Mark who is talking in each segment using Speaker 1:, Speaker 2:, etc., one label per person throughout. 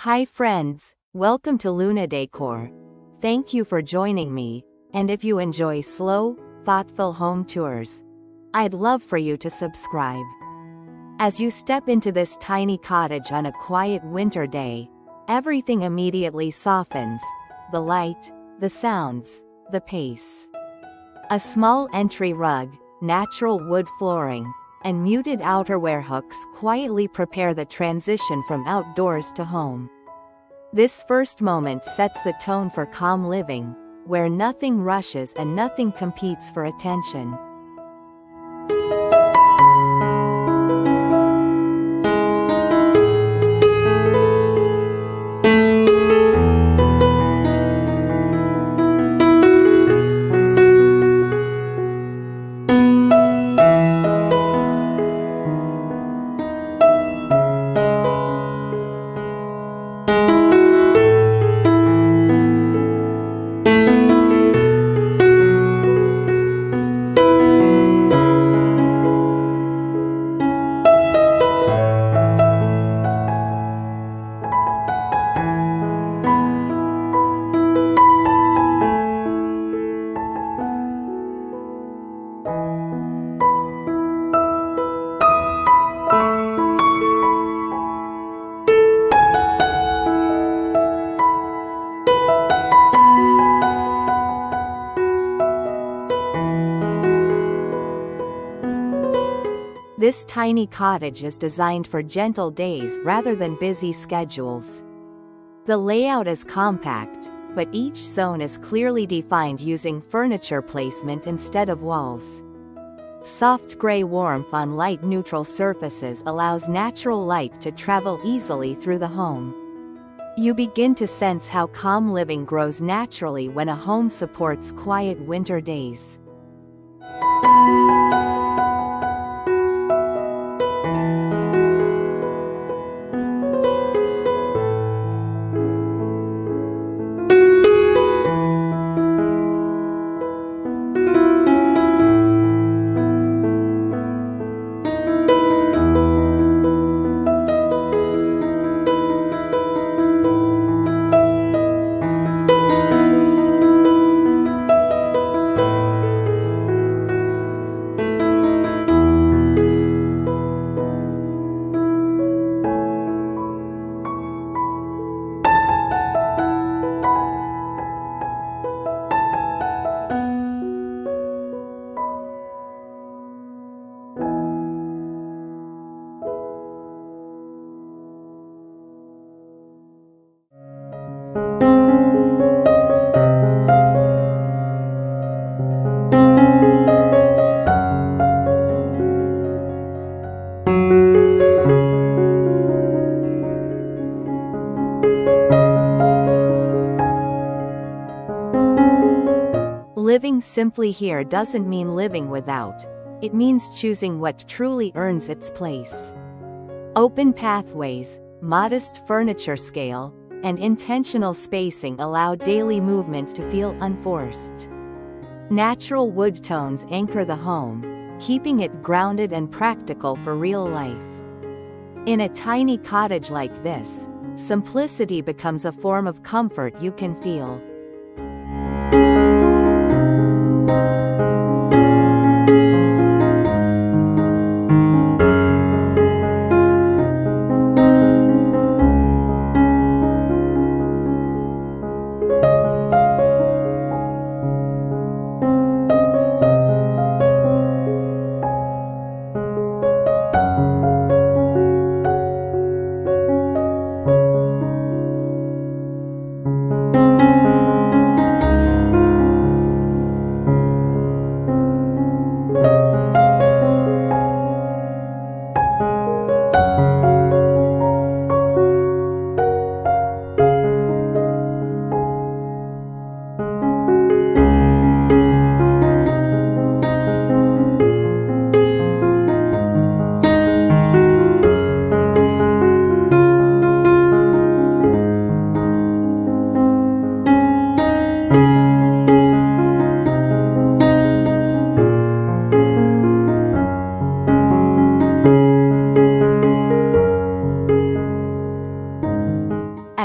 Speaker 1: Hi friends, welcome to Luna Decor. Thank you for joining me, and if you enjoy slow, thoughtful home tours, I'd love for you to subscribe. As you step into this tiny cottage on a quiet winter day, everything immediately softens: the light, the sounds, the pace. A small entry rug, natural wood flooring, and muted outerwear hooks quietly prepare the transition from outdoors to home. This first moment sets the tone for calm living, where nothing rushes and nothing competes for attention. This tiny cottage is designed for gentle days rather than busy schedules. The layout is compact, but each zone is clearly defined using furniture placement instead of walls. Soft gray warmth on light neutral surfaces allows natural light to travel easily through the home. You begin to sense how calm living grows naturally when a home supports quiet winter days. Living simply here doesn't mean living without. It means choosing what truly earns its place. Open pathways, modest furniture scale, and intentional spacing allow daily movement to feel unforced. Natural wood tones anchor the home, keeping it grounded and practical for real life. In a tiny cottage like this, simplicity becomes a form of comfort you can feel.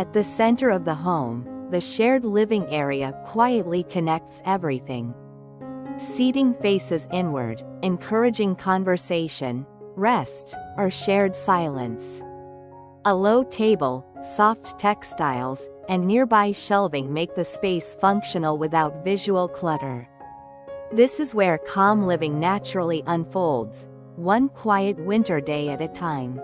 Speaker 1: At the center of the home, the shared living area quietly connects everything. Seating faces inward, encouraging conversation, rest, or shared silence. A low table, soft textiles, and nearby shelving make the space functional without visual clutter. This is where calm living naturally unfolds, one quiet winter day at a time.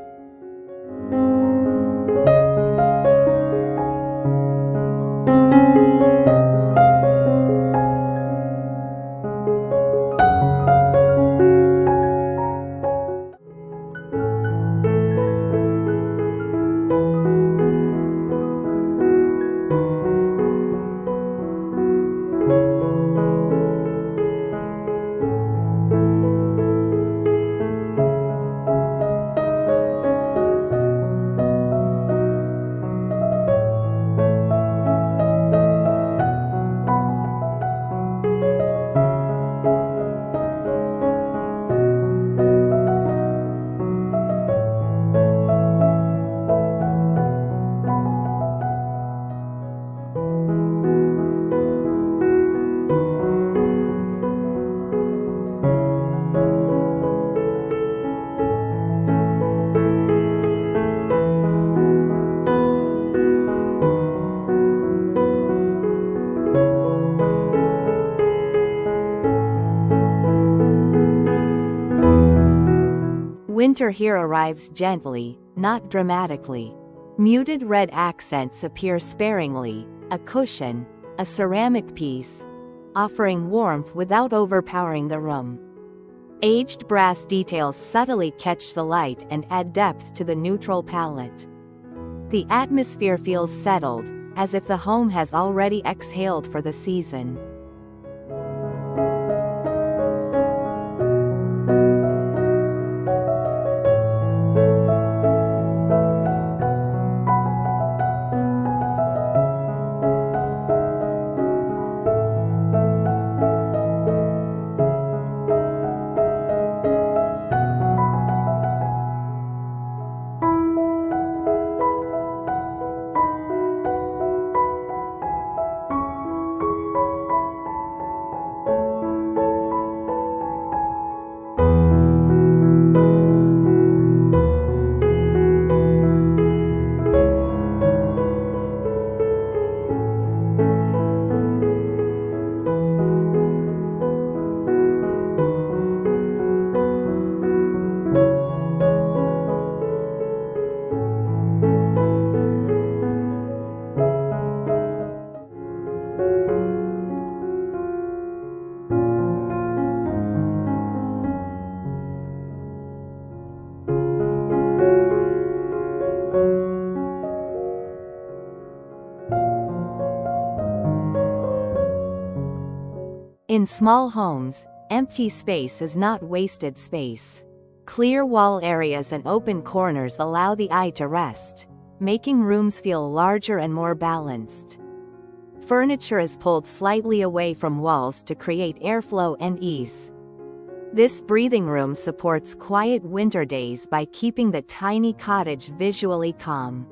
Speaker 1: Winter here arrives gently, not dramatically. Muted red accents appear sparingly, a cushion, a ceramic piece, offering warmth without overpowering the room. Aged brass details subtly catch the light and add depth to the neutral palette. The atmosphere feels settled, as if the home has already exhaled for the season. In small homes, empty space is not wasted space. Clear wall areas and open corners allow the eye to rest, making rooms feel larger and more balanced. Furniture is pulled slightly away from walls to create airflow and ease. This breathing room supports quiet winter days by keeping the tiny cottage visually calm.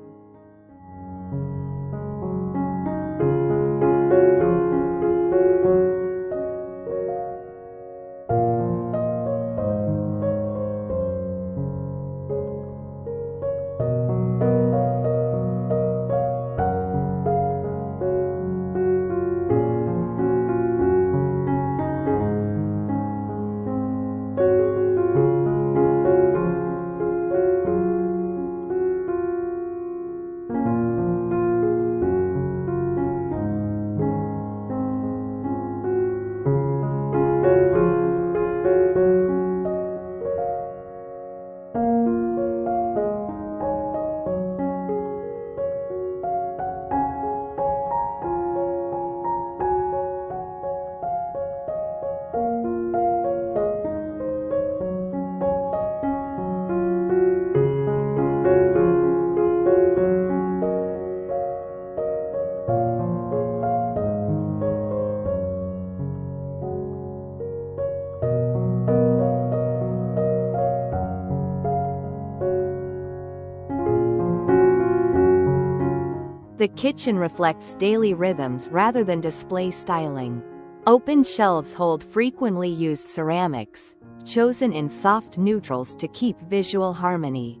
Speaker 1: The kitchen reflects daily rhythms rather than display styling. Open shelves hold frequently used ceramics, chosen in soft neutrals to keep visual harmony.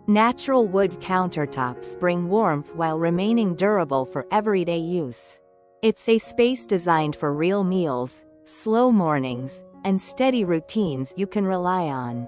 Speaker 1: Natural wood countertops bring warmth while remaining durable for everyday use. It's a space designed for real meals, slow mornings, and steady routines you can rely on.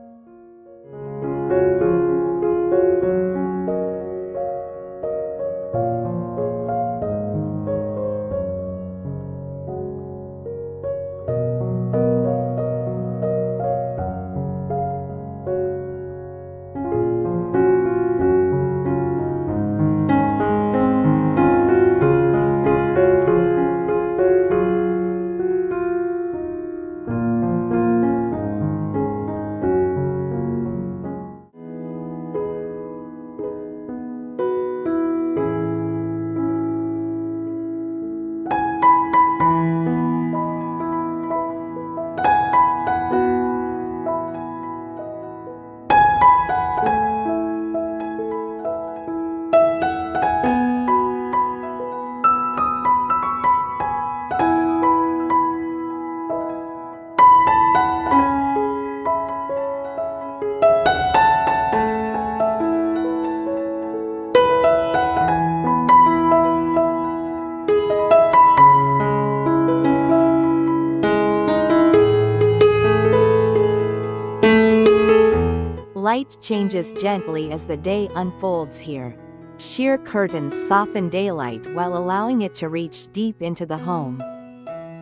Speaker 1: Light changes gently as the day unfolds here. Sheer curtains soften daylight while allowing it to reach deep into the home.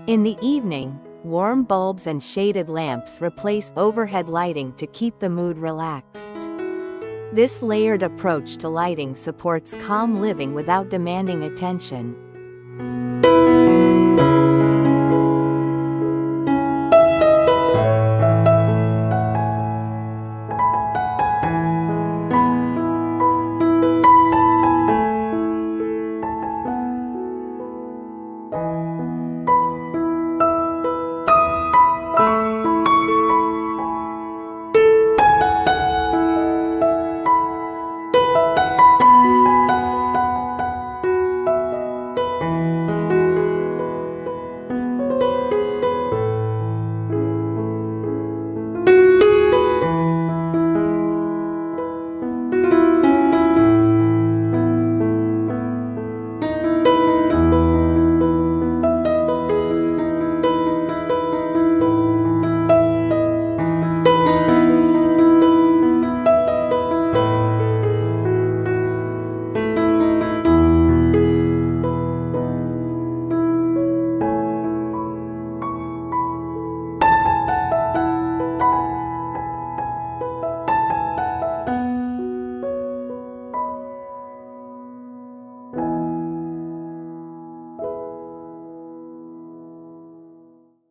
Speaker 1: In the evening, warm bulbs and shaded lamps replace overhead lighting to keep the mood relaxed. This layered approach to lighting supports calm living without demanding attention.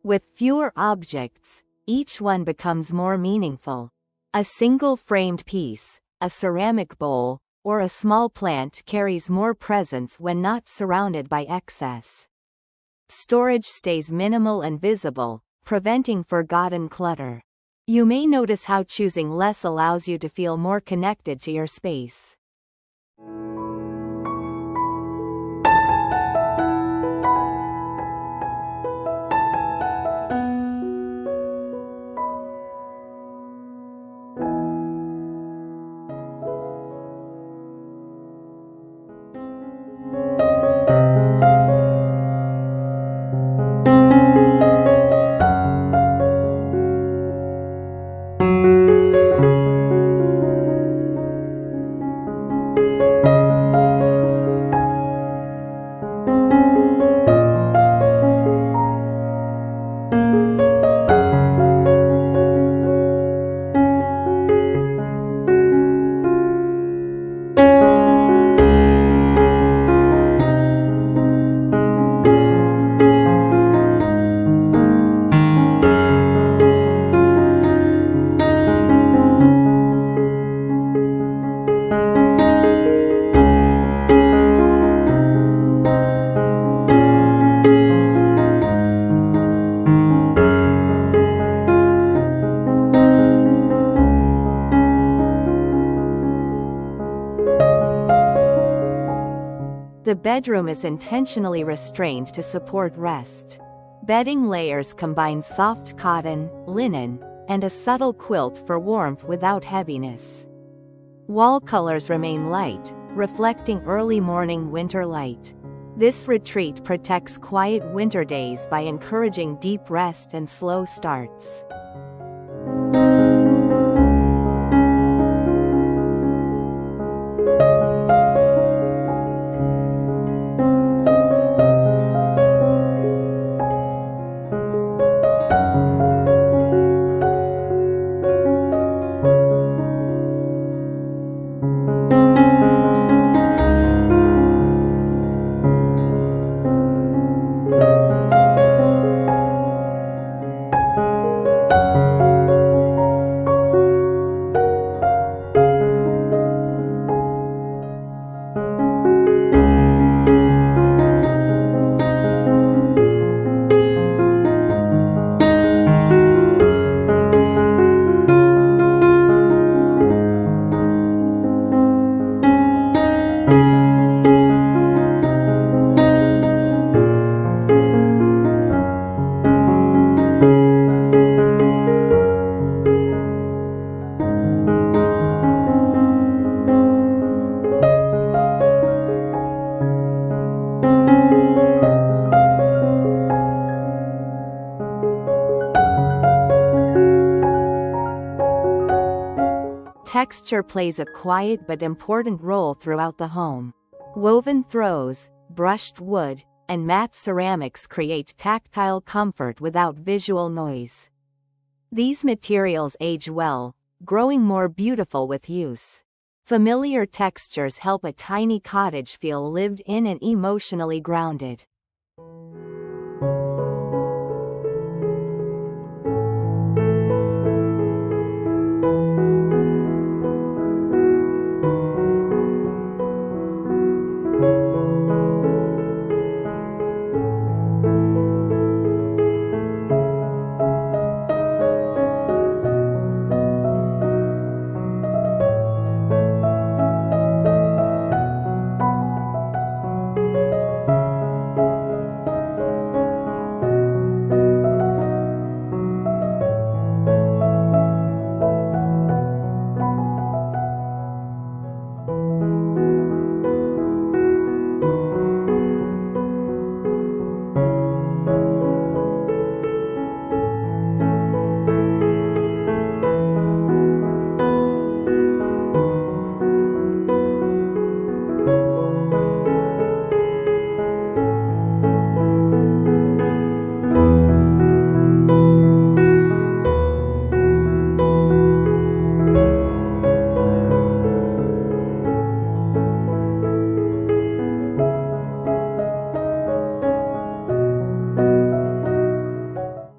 Speaker 1: With fewer objects, each one becomes more meaningful. A single framed piece, a ceramic bowl, or a small plant carries more presence when not surrounded by excess. Storage stays minimal and visible, preventing forgotten clutter. You may notice how choosing less allows you to feel more connected to your space. The bedroom is intentionally restrained to support rest. Bedding layers combine soft cotton, linen, and a subtle quilt for warmth without heaviness. Wall colors remain light, reflecting early morning winter light. This retreat protects quiet winter days by encouraging deep rest and slow starts. Texture plays a quiet but important role throughout the home. Woven throws, brushed wood, and matte ceramics create tactile comfort without visual noise. These materials age well, growing more beautiful with use. Familiar textures help a tiny cottage feel lived in and emotionally grounded.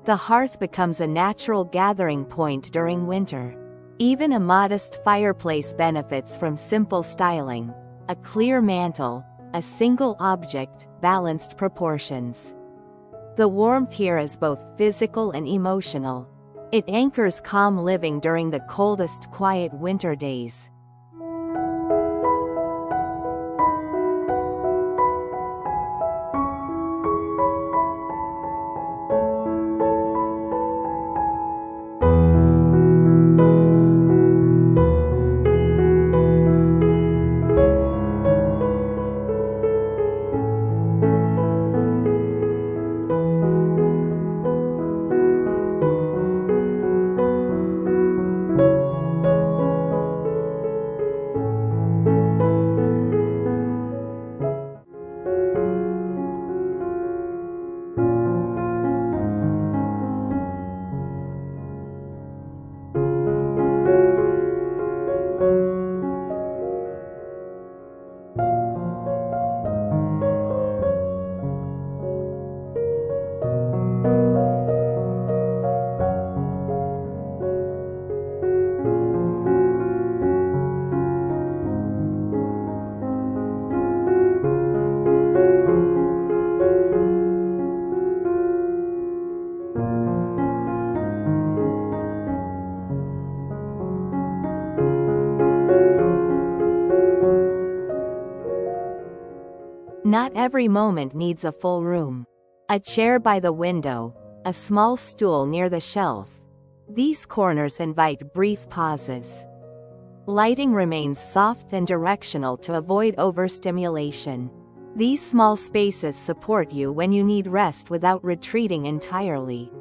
Speaker 1: The hearth becomes a natural gathering point during winter. Even a modest fireplace benefits from simple styling. A clear mantle, a single object, balanced proportions. The warmth here is both physical and emotional. It anchors calm living during the coldest, quiet winter days. Not every moment needs a full room. A chair by the window, a small stool near the shelf. These corners invite brief pauses. Lighting remains soft and directional to avoid overstimulation. These small spaces support you when you need rest without retreating entirely.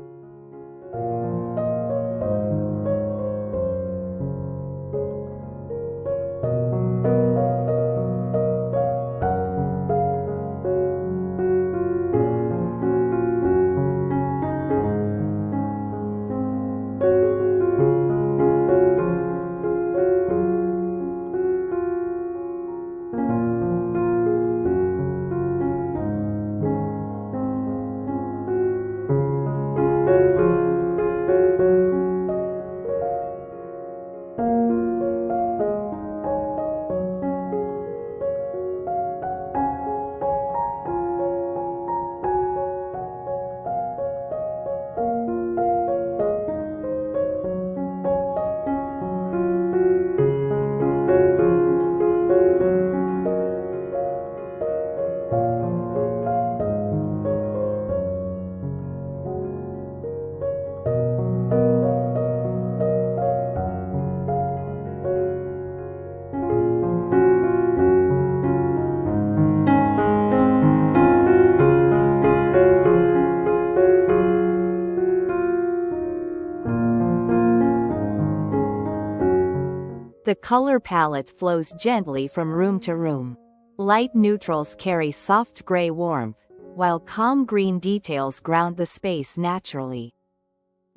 Speaker 1: The color palette flows gently from room to room. Light neutrals carry soft gray warmth, while calm green details ground the space naturally.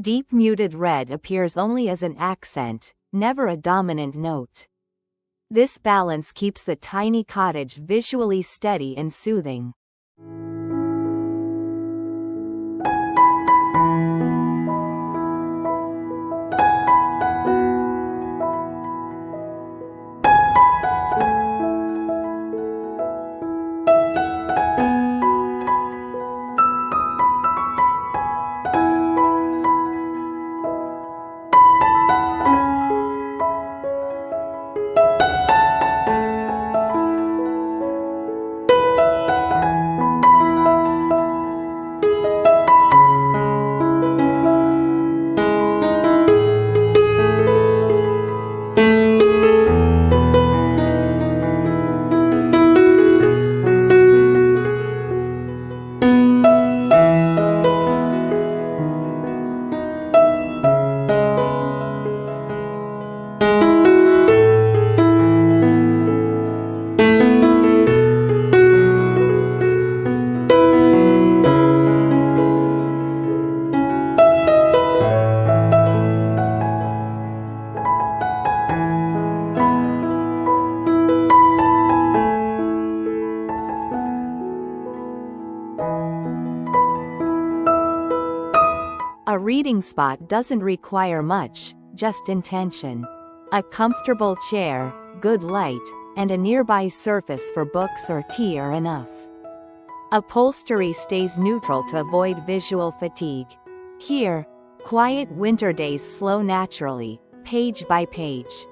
Speaker 1: Deep muted red appears only as an accent, never a dominant note. This balance keeps the tiny cottage visually steady and soothing. A reading spot doesn't require much, just intention. A comfortable chair, good light, and a nearby surface for books or tea are enough. Upholstery stays neutral to avoid visual fatigue. Here, quiet winter days slow naturally, page by page.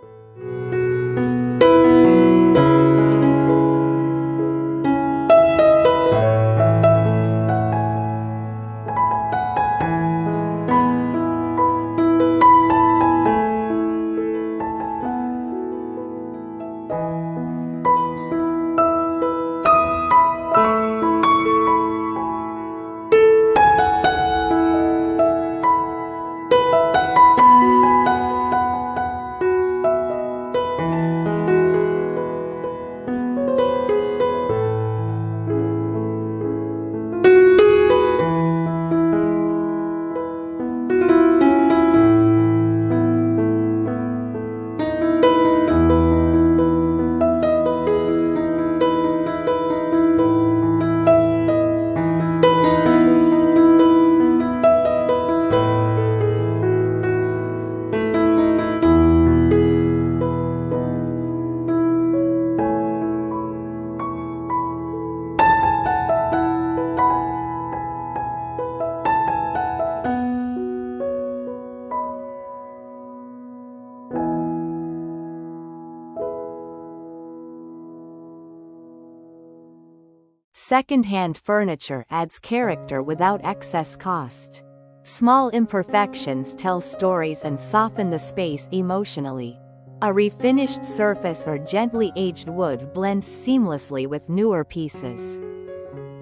Speaker 1: Second-hand furniture adds character without excess cost. Small imperfections tell stories and soften the space emotionally. A refinished surface or gently aged wood blends seamlessly with newer pieces.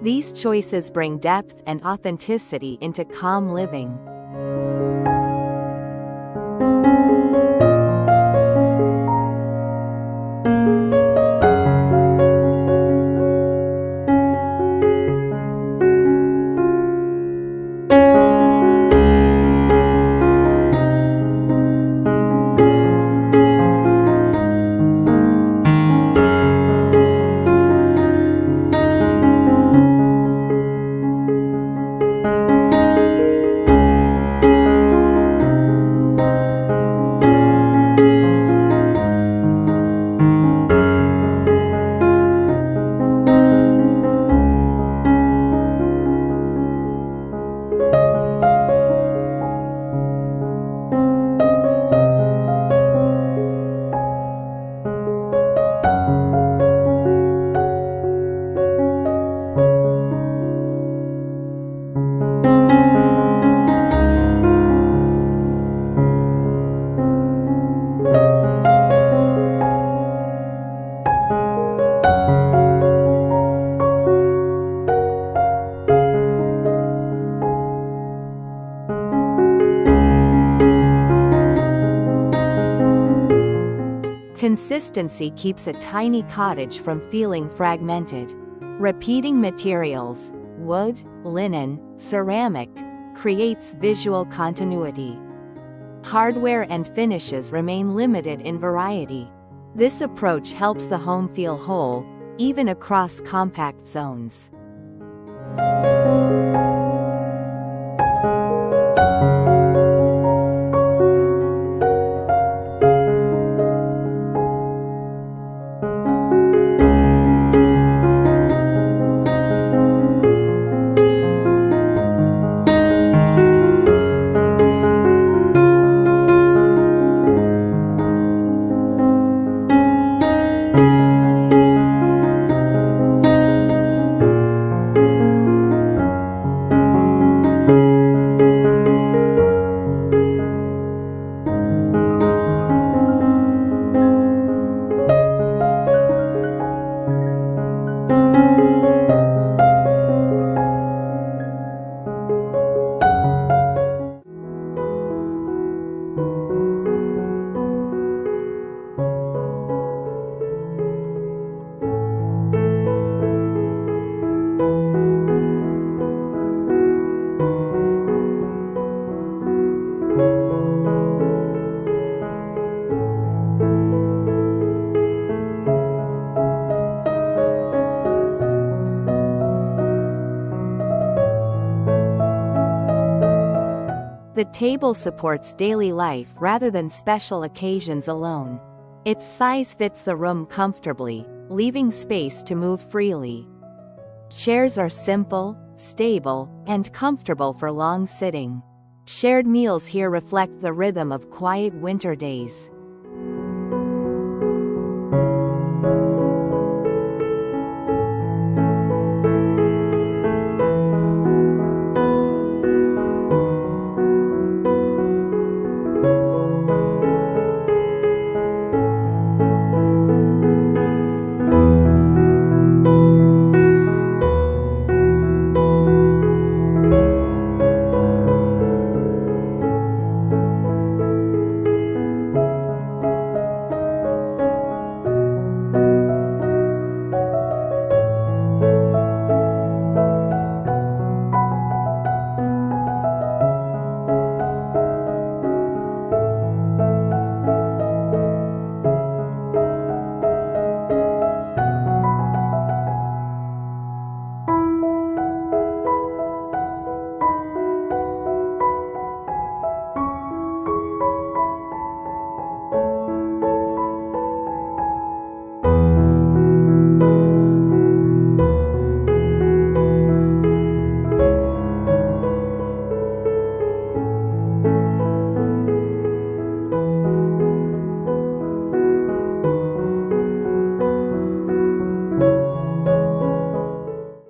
Speaker 1: These choices bring depth and authenticity into calm living. Consistency keeps a tiny cottage from feeling fragmented. Repeating materials, wood, linen, ceramic, creates visual continuity. Hardware and finishes remain limited in variety. This approach helps the home feel whole, even across compact zones. The table supports daily life rather than special occasions alone. Its size fits the room comfortably, leaving space to move freely. Chairs are simple, stable, and comfortable for long sitting. Shared meals here reflect the rhythm of quiet winter days.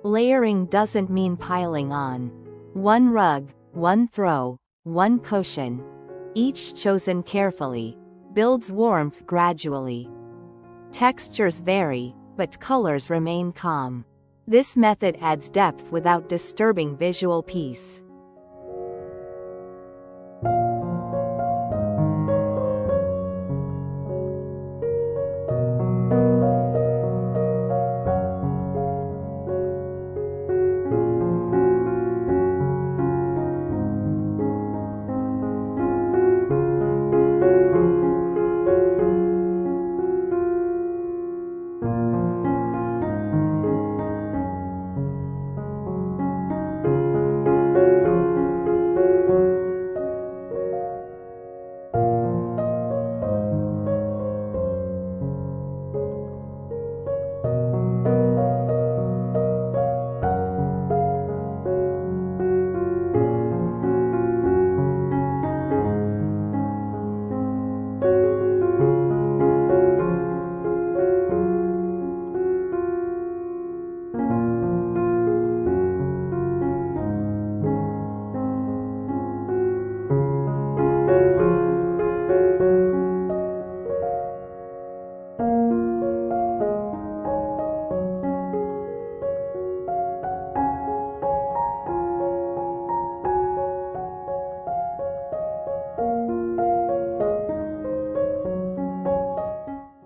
Speaker 1: Layering doesn't mean piling on. One rug, one throw, one cushion, each chosen carefully, builds warmth gradually. Textures vary, but colors remain calm. This method adds depth without disturbing visual peace.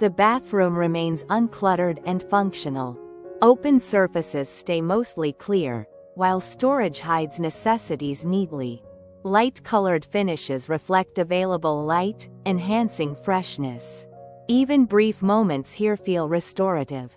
Speaker 1: The bathroom remains uncluttered and functional. Open surfaces stay mostly clear, while storage hides necessities neatly. Light-colored finishes reflect available light, enhancing freshness. Even brief moments here feel restorative.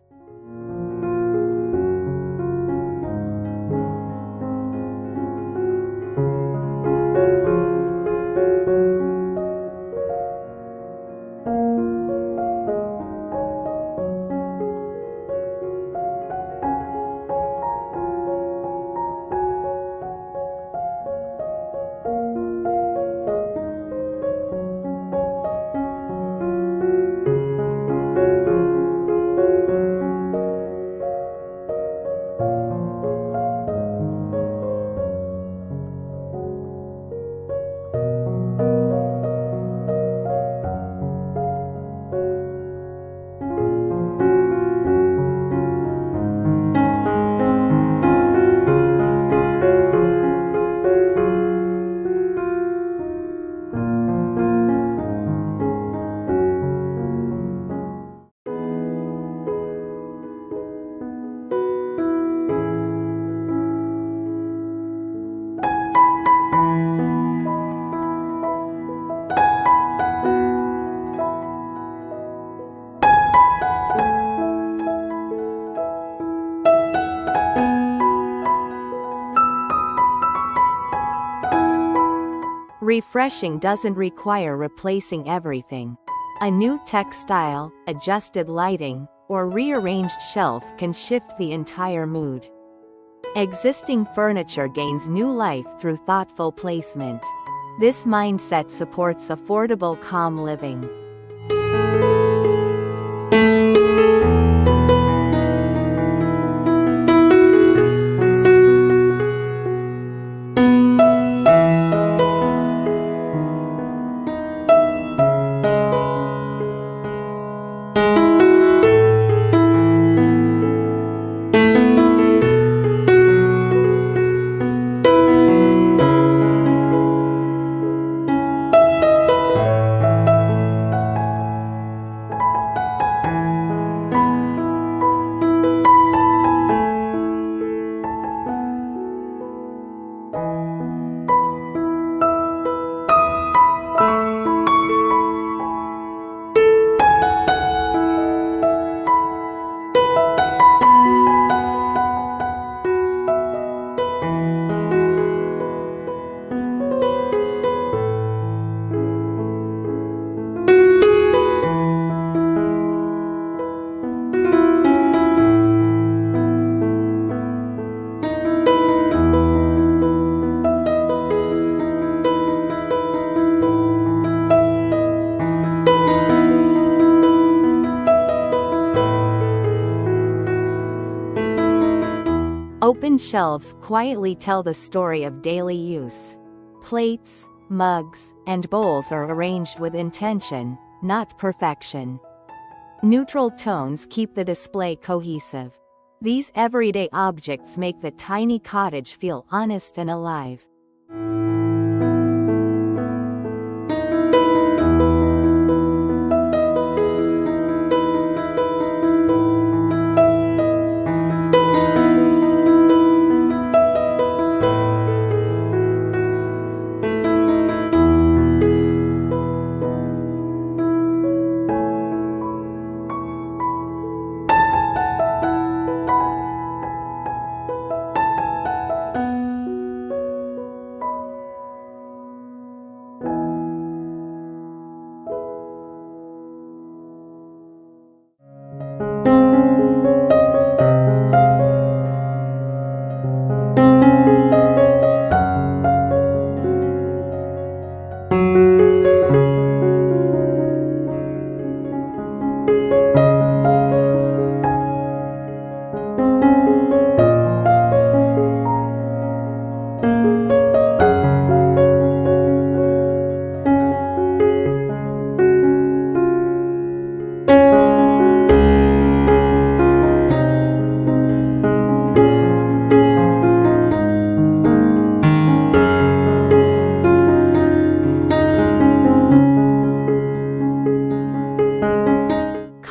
Speaker 1: Refreshing doesn't require replacing everything. A new textile, adjusted lighting, or rearranged shelf can shift the entire mood. Existing furniture gains new life through thoughtful placement. This mindset supports affordable, calm living. Open shelves quietly tell the story of daily use. Plates, mugs, and bowls are arranged with intention, not perfection. Neutral tones keep the display cohesive. These everyday objects make the tiny cottage feel honest and alive.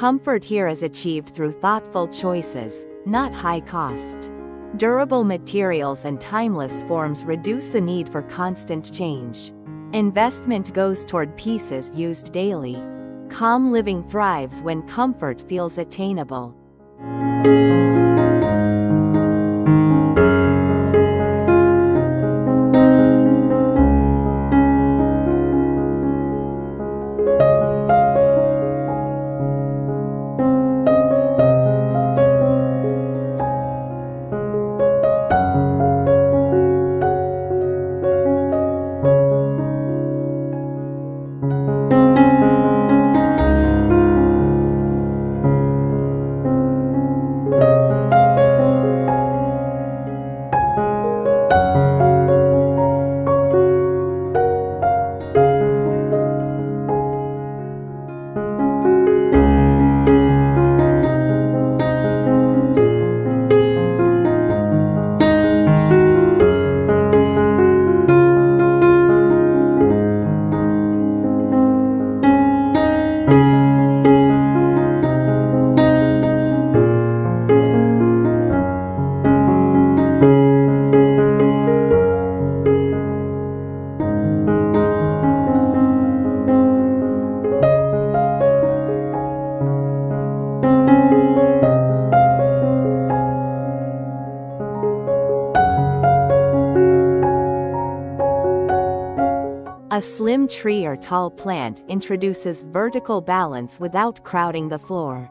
Speaker 1: Comfort here is achieved through thoughtful choices, not high cost. Durable materials and timeless forms reduce the need for constant change. Investment goes toward pieces used daily. Calm living thrives when comfort feels attainable. A slim tree or tall plant introduces vertical balance without crowding the floor.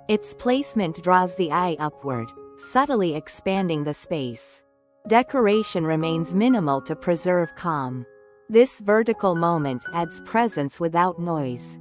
Speaker 1: Its placement draws the eye upward, subtly expanding the space. Decoration remains minimal to preserve calm. This vertical moment adds presence without noise.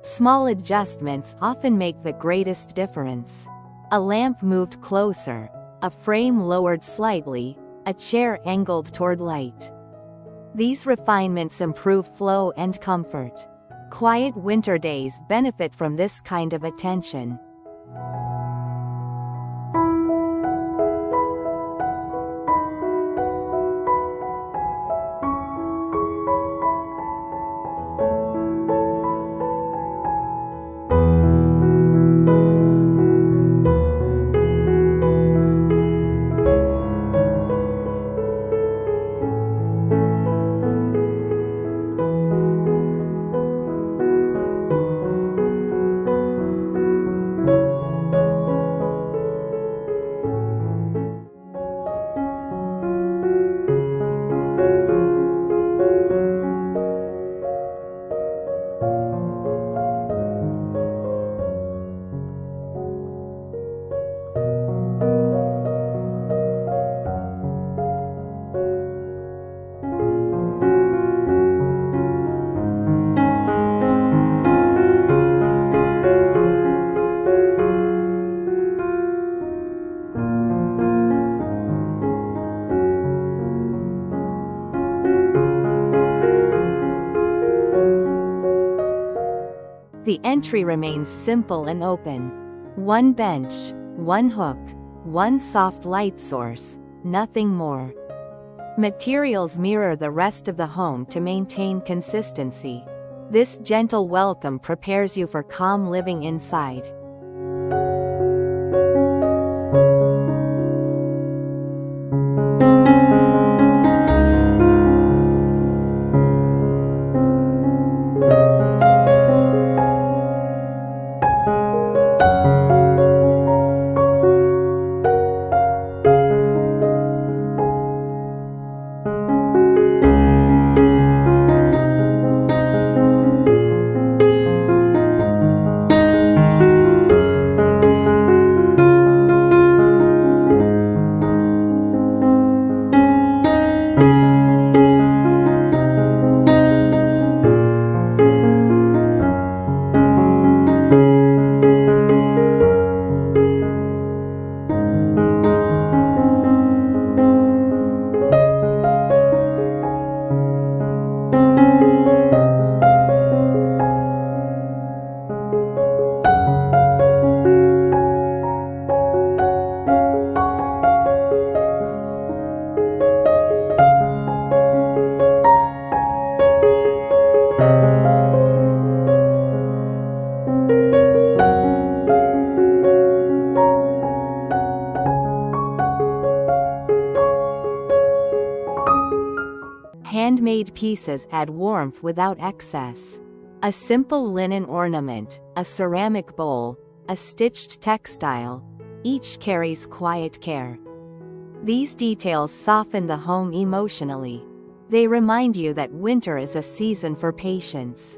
Speaker 1: Small adjustments often make the greatest difference. A lamp moved closer, a frame lowered slightly, a chair angled toward light. These refinements improve flow and comfort. Quiet winter days benefit from this kind of attention. The entry remains simple and open. One bench, one hook, one soft light source, nothing more. Materials mirror the rest of the home to maintain consistency. This gentle welcome prepares you for calm living inside. Handmade pieces add warmth without excess. A simple linen ornament, a ceramic bowl, a stitched textile, each carries quiet care. These details soften the home emotionally. They remind you that winter is a season for patience.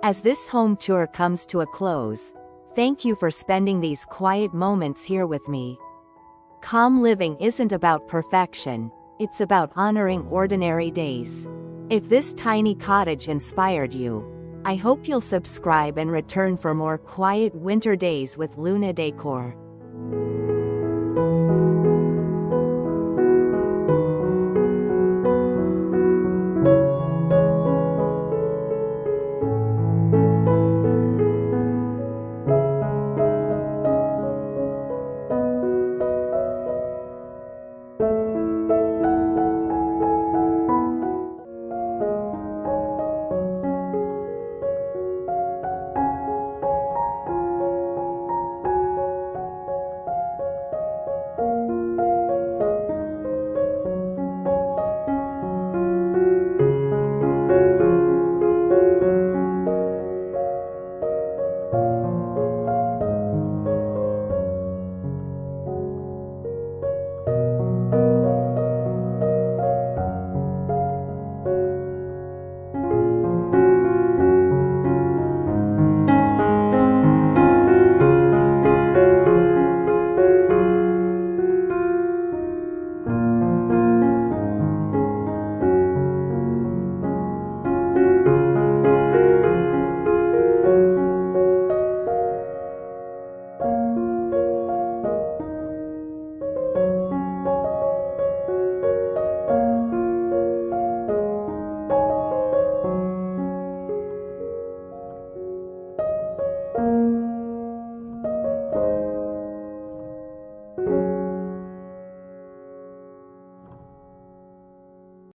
Speaker 1: As this home tour comes to a close, thank you for spending these quiet moments here with me. Calm living isn't about perfection, It's about honoring ordinary days. If this tiny cottage inspired you, I hope you'll subscribe and return for more quiet winter days with Luna Decor.